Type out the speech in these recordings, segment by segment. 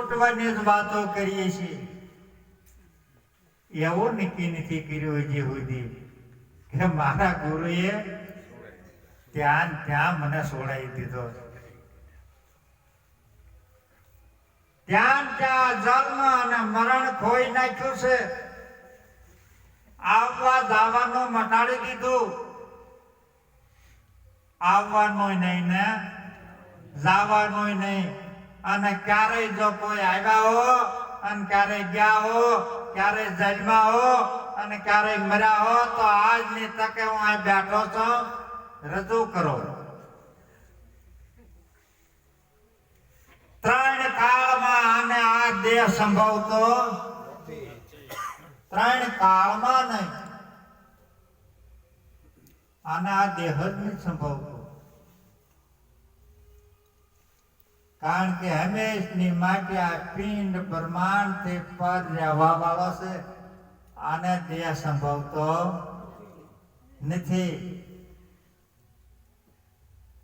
લૂંટવાની જ વાતો કરીએ છીએ. એવો નક્કી નથી કર્યો હજી સુધી કે મારા ગુરુએ ત્યાં મને છોડાવી દીધો. ત્યાં જન્મ અને મરણ ખોઈ નાખ્યું છે. આવવા જવાનું મટાડી દીધું. આવવાનું નહીં ને જવાનું નહીં. અને ક્યારેય જો કોઈ આવ્યા હો અને ક્યારેય ગયા હો, ક્યારેય જન્મા હો અને ક્યારેય મર્યા હો, તો આજની તકે હું અહીં બેઠો છું, રજૂ કરો. ત્રણ કાળમાં આને આ દેહ સંભવતો, ત્રણ કાળમાં નહીં, આને આ દેહ જ નહીં સંભવતો. કારણ કે હંમેશની માટે આ પિંડ બ્રહ્માંડ તે પર રહેવા વાળો છે. આને દેહ સંભવતો નથી.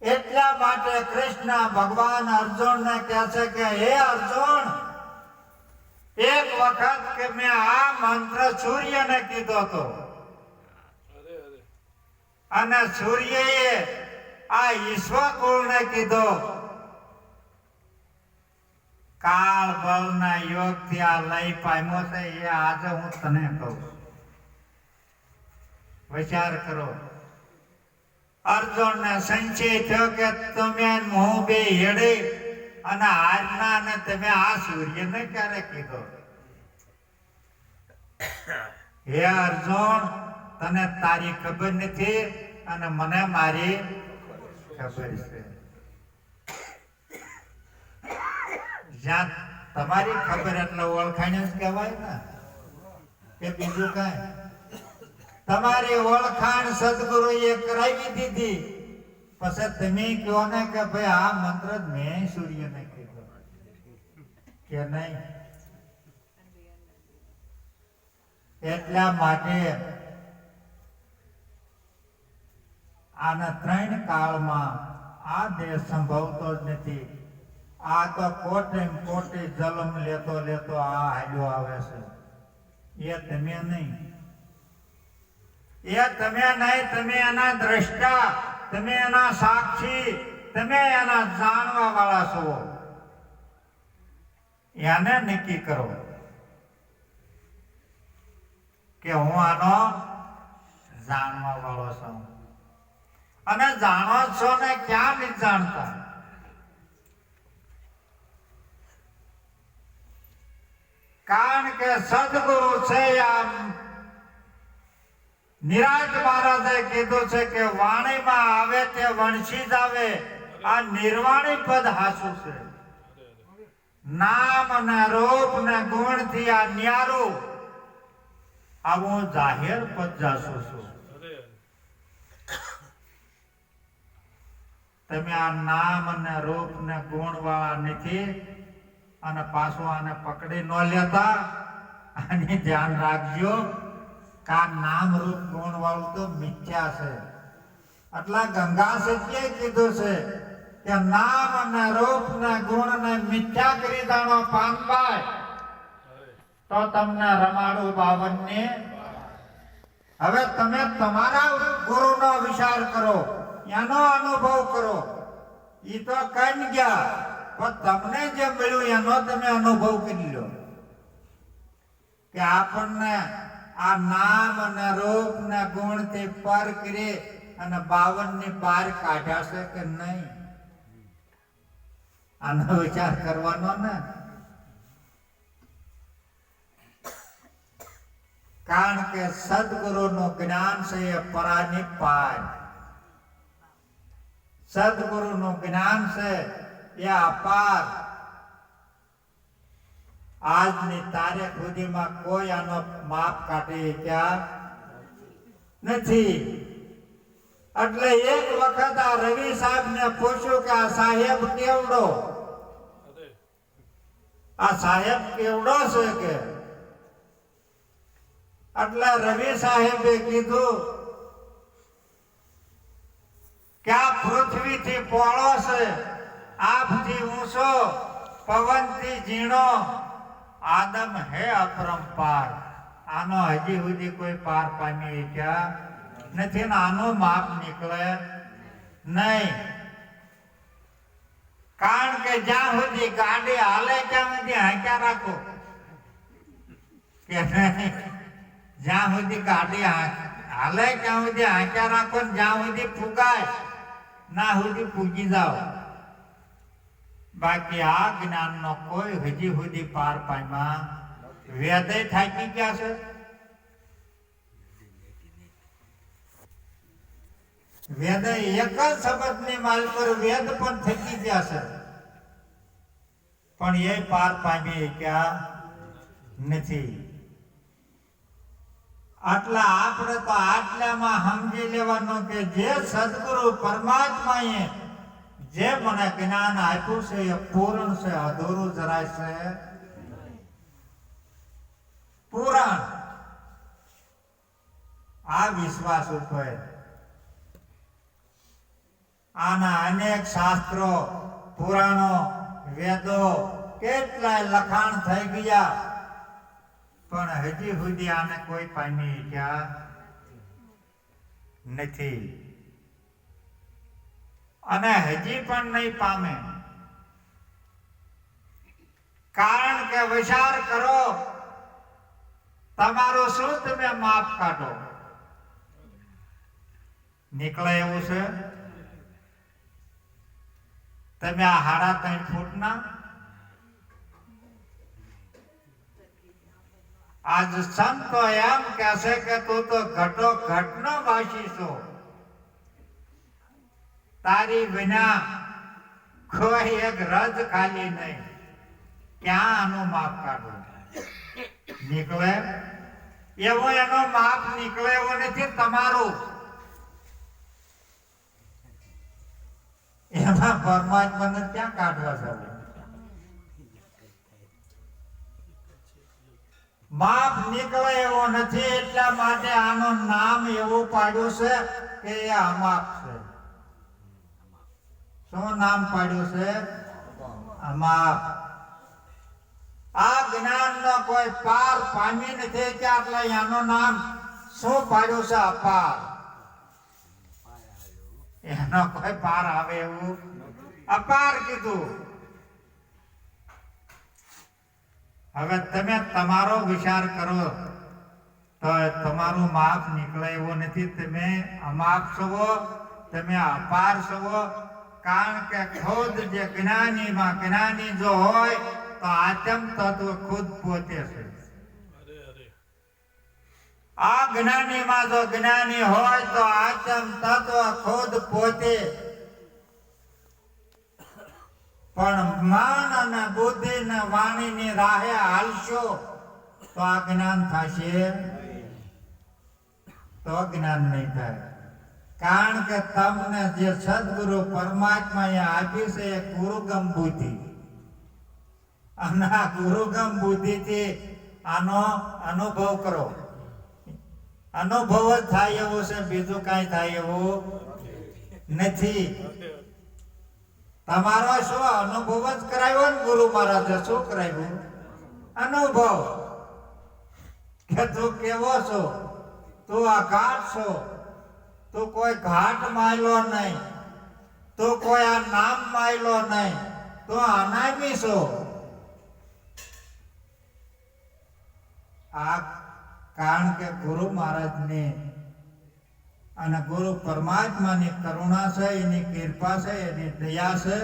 એટલા માટે કૃષ્ણ ભગવાન અર્જુનને કહે છે કે હે અર્જુન, એક વખત કે મેં આ મંત્ર સૂર્યને કીધો હતો અને સૂર્યએ આ ઈશ્વરકુળને કીધો. કાળ બળના યોગથી આ લઈ પામ્યો છે. એ આજે હું તને કહું, વિચાર કરો. અર્જુનને સંશય થયો કે તમે હું બે હેડે અને આજના ને તમે આ સૂર્યને ક્યારે કીધો? હે અર્જુન, તને તારી ખબર નથી અને મને મારી ખબર છે. જ્યાં તમારી ખબર એટલે ઓળખાણ જ કહેવાય ને, કે બીજું કઈ? તમારી ઓળખાણ સદગુરુએ કરાવી દીધી, પછી તમે કહો ને કે ભાઈ આ મંત્ર મેં સૂર્યને કીધો કે નહીં. એટલા માટે આના ત્રણ કાળમાં આ દેહ સંભવતો જ નથી. આ તો કોટે કોટે જન્મ લેતો લેતો આ હાલ્યો આવે છે. એ તમે નહીં, એ તમે નહીં. તમે એના દ્રષ્ટા, તમે એના સાક્ષી, તમે એના જાણવા વાળા છો. એને નક્કી કરો કે હું આનો જાણવા વાળો છું. અને જાણો છો ને ક્યાં નથી જાણતા? કારણ કે સદગુરુ છે. આમ નિરાજ મહારાજે કીધું છે કે વાણીમાં આવે તે વણસી જ આવે. આ નિર્વાણી પદ હાસું છે. નામ ને રૂપ ને ગુણ થી આ ન્યારું આવું જાહેર પદ જાસુ છું. તમે આ નામ ને રૂપ ને ગુણ વાળા નથી અને પાછું આને પકડી ન લેતા. અને ધ્યાન રાખજો કે આ નામ રૂપ ગુણ વાળું તો મિથ્યા છે. એટલા ગંગા સત્યે કીધું છે કે નામ અને રૂપ ને ગુણ ને મિથ્યા કરી દાણો પાનભાઈ, તો તમને રમાડું 52 ને. હવે તમે તમારા ગુરુનો વિચાર કરો, એનો અનુભવ કરો. એ તો કઈ ગયા, પણ તમને જે મળ્યું એનો તમે અનુભવ કરી લો કે આપણને આ નામ અને રૂપ ને ગુણ થી પર કરી અને 52 ની બહાર કાઢ્યા છે કે નહીં? આનો વિચાર કરવાનો ને. કારણ કે સદગુરુ નું જ્ઞાન છે એ પરાનિપાત. સદગુરુ નું જ્ઞાન છે એ અપાર. આજની તારીખ સુધીમાં કોઈ આનો માપ કાઢી ક્યાં નથી. એટલે એક વખત આ રવિ સાહેબ ને પૂછ્યું કે આ સાહેબ કેવડો? આ સાહેબ કેવડો છે કે? એટલે રવિ સાહેબે કીધું કે આ પૃથ્વીથી પહોળો છે, આપથી ઊંચો, પવનથી ઝીણો આદમ હે અપરંપાર. આનો હજી સુધી કોઈ પાર પામી ગયા નથી ને આનો માપ નીકળે નહીં. કારણ કે જ્યાં સુધી ગાડી હાલે ત્યાં સુધી હાંક્યા રાખો કે નહીં, જ્યાં સુધી ગાડી હાલે ત્યાં સુધી હાંક્યા રાખો ને જ્યાં સુધી ફૂગાય ના સુધી ફૂગી જાઓ. બાકી આ જ્ઞાનનો કોઈ હજી સુધી પાર પામ્યા વેદય થાકી ગયા છે. વેદ એક જ શબ્દની માલ પર વેદ પણ થકી ગયા છે પણ એ પાર પામી ગયા નથી. આટલા આપણે તો આટલામાં સમજી લેવાનું કે જે સદગુરુ પરમાત્માએ જે મને જ્ઞાન આપ્યું છે એ પૂર્ણ છે, અધૂરું જરાય છે પૂરણ. આ વિશ્વાસ ઉપર આના અનેક શાસ્ત્રો, પુરાણો, વેદો કેટલાય લખાણ થઈ ગયા પણ હજી સુધી આને કોઈ પામી ગયા નથી અને હજી પણ નહીં પામે. કારણ કે વિચાર કરો, તમારું શું તમે માપ કાઢો નીકળે એવું છે? તમે આ 3.5 ફૂટના આજ સંતો એમ કહેશે કે તું તો ઘટો ઘટનો વાસી છો, તારી વિના કોઈ એક રજ ખાલી નહીં. ક્યાં આનું માપ કાઢવું નીકળે? એવો એનો માપ નીકળે એવો નથી તમારું. એમાં પરમાત્માને ક્યાં કાઢવા છે? માપ નીકળે એવો નથી. એટલા માટે આનું નામ એવું પાડ્યું છે કે એ અમાપ છે. શું નામ પાડ્યું છે? અમાપ. આ જ્ઞાન નો કોઈ પાર પામી નથી કે એટલે એનું નામ શું પાડ્યું છે? અપાર. એનો કોઈ પાર આવે એવું અપાર કીધું. હવે તમે તમારો વિચાર કરો તો તમારું માપ નીકળે એવું નથી. તમે અમાપ છો, તમે અપાર છો. કારણ કે ખુદ જે જ્ઞાનીમાં જ્ઞાની જો હોય તો આત્મ તત્વ ખુદ પોતે છે. આ જ્ઞાનીમાં જો જ્ઞાની હોય તો આત્મ તત્વ ખુદ પોતે. પણ મન અને બુદ્ધિ ને વાણી ની રાહે હાલશો તો આ જ્ઞાન થશે? તો જ્ઞાન નહીં થાય. કારણ કે તમને જે સદગુરુ પરમાત્માએ આપી છે એ ગુરુગમ બુદ્ધિ, અને આ ગુરુગમ બુદ્ધિથી આનો અનુભવ કરો. અનુભવ જ થાય એવો છે, બીજું કઈ થાય એવું નથી. તમારો શું અનુભવ જ કરાવ્યો ને ગુરુ મહારાજે? શું કરાવ્યું? અનુભવ. કે તું કેવો છો, તું આ ઘાટ છો, તું કોઈ ઘાટ માયલો નહીં, તું કોઈ આ નામ માયલો નહીં, તું અનામી છો. આ કારણ કે ગુરુ મહારાજની અને ગુરુ પરમાત્માની કરુણા છે, એની કૃપા છે, એની દયા છે.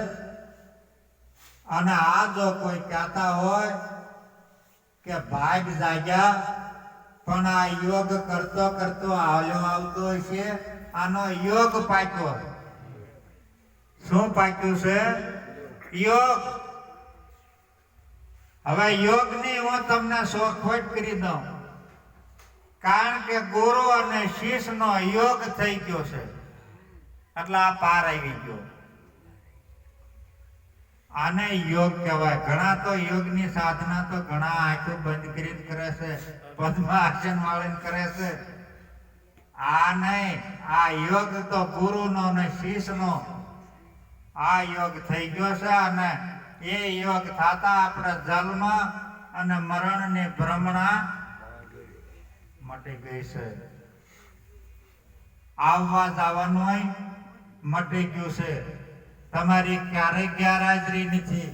અને આ જો કોઈ કહેતા હોય કે ભાગ જાગ્યા, પણ આ યોગ કરતો કરતો આવ્યો આવતો છે, આનો યોગ પાક્યો. શું પાક્યું છે? યોગ. હવે યોગની હું તમને શોખવટ કરી દઉં. કારણ કે ગુરુ અને શિષ્યનો યોગ થઈ ગયો છે એટલે આ પાર આવી ગયો. આને યોગ કહેવાય. ઘણા તો યોગની સાધના તો ઘણા આંખો બંધ કરીને કરે છે, પદ્માસન વાળીને કરે છે. આ નહીં, આ યોગ તો ગુરુનો અને શિષ્યનો આ યોગ થઈ ગયો છે. અને એ યોગ થાતા આપણે જન્મ અને મરણ ની ભ્રમણા મટી ગઈ છે. આવવા જવાનું હોય મટી ગયું છે. તમારી ક્યારેય ગેરહાજરી નથી.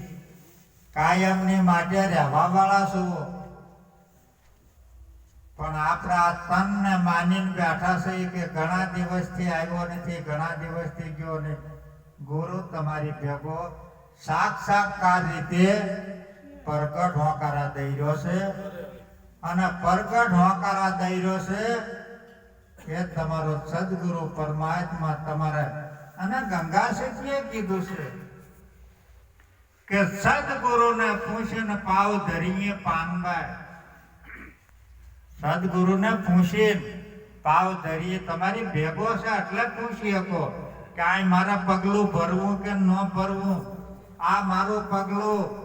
કાયમની માટે રહેવા વાળા છો. પણ આપણા તનને માનીને બેઠા છે કે ઘણા દિવસથી આવ્યો નથી, ઘણા દિવસથી ગયો ને. ગુરુ તમારી ભેગો સાક્ષાત્કાર રીતે પ્રગટ હોકારા દઈ રહ્યો છે અને પ્રગટ હોકારા દઈ રહ્યો છે એ તમારો સદગુરુ પરમાત્મા તમારે. અને ગંગા શેઠીએ કીધું છે કે સદગુરુને પૂછીને પાવ ધરીએ પાનબાઈ. સદગુરુને પૂછીને પાવ ધરીએ તમારી ભેગો છે એટલે પૂછી શકો કે આ મારે પગલું ભરવું કે ન ભરવું, આ મારું પગલું